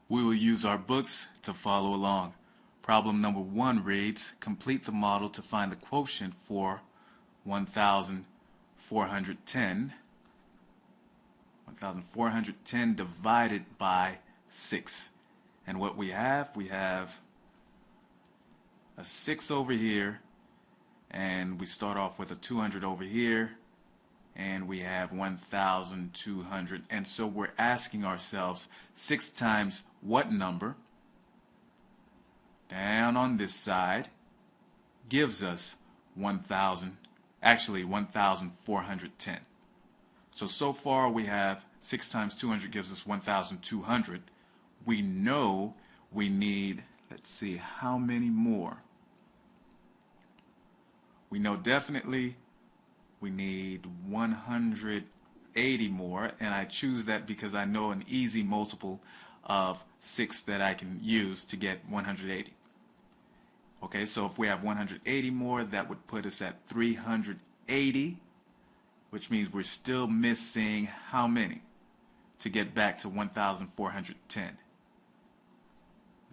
We will use our books to follow along. Problem number 1 reads, complete the model to find the quotient for 1,410. 1,410 divided by 6. And what we have a 6 over here, and we start off with a 200 over here, and we have 1,200. And so we're asking ourselves, 6 times what number down on this side gives us 1,410. So far we have 6 times 200 gives us 1,200. We know we need, let's see, how many more? We know definitely we need 180 more, and I choose that because I know an easy multiple of 6 that I can use to get 180. Okay, so if we have 180 more, that would put us at 380, which means we're still missing how many to get back to 1,410?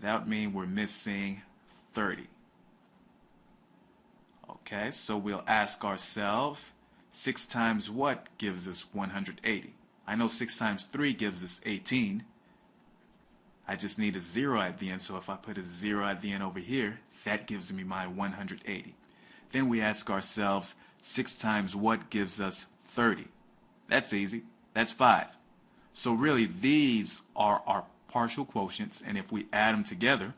That would mean we're missing 30. Okay, so we'll ask ourselves, 6 times what gives us 180? I know 6 times 3 gives us 18. I just need a 0 at the end, so if I put a 0 at the end over here, that gives me my 180. Then we ask ourselves, 6 times what gives us 30? That's easy. That's 5. So really, these are our partial quotients, and if we add them together,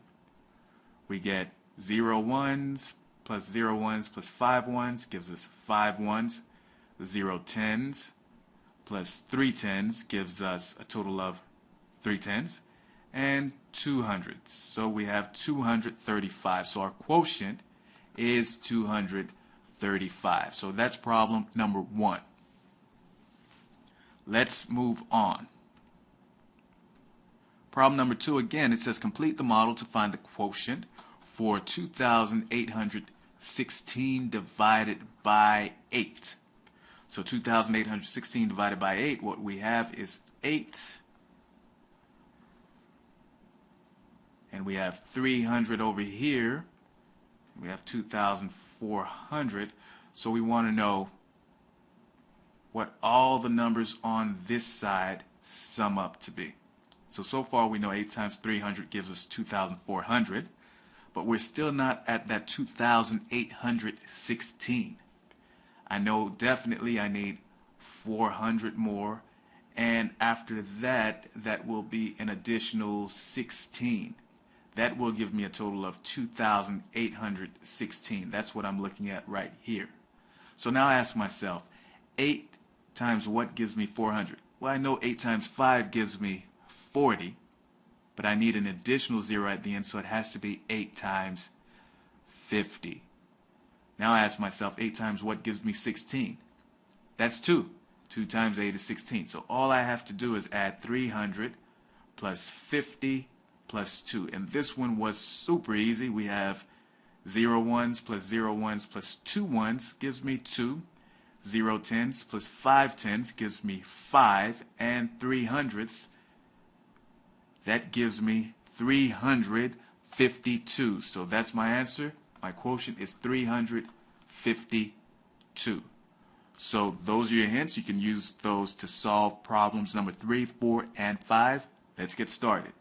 we get 0 ones plus 0 ones plus 5 ones gives us 5 ones. 0 tens plus 3 tens gives us a total of 3 tens, and 2 hundreds. So we have 235. So our quotient is 235. So that's problem number 1. Let's move on. Problem number 2, again, it says complete the model to find the quotient for 2,816 divided by 8. So 2,816 divided by 8, what we have is 8. And we have 300 over here. We have 2,400. So we want to know what all the numbers on this side sum up to be. So far we know 8 times 300 gives us 2,400. But we're still not at that 2,816. I know definitely I need 400 more, and after that, that will be an additional 16. That will give me a total of 2,816. That's what I'm looking at right here. So now I ask myself, 8 times what gives me 400? Well, I know 8 times 5 gives me 40, but I need an additional 0 at the end, so it has to be 8 times 50. Now I ask myself, 8 times what gives me 16? That's 2. 2 times 8 is 16. So all I have to do is add 300 plus 50 plus 2. And this one was super easy. We have 0 ones plus 0 ones plus 2 ones gives me 2. 0 tens plus 5 tens gives me 5. And 3 hundredths, that gives me 352. So that's my answer. My quotient is 352. So those are your hints. You can use those to solve problems number 3, 4, and 5. Let's get started.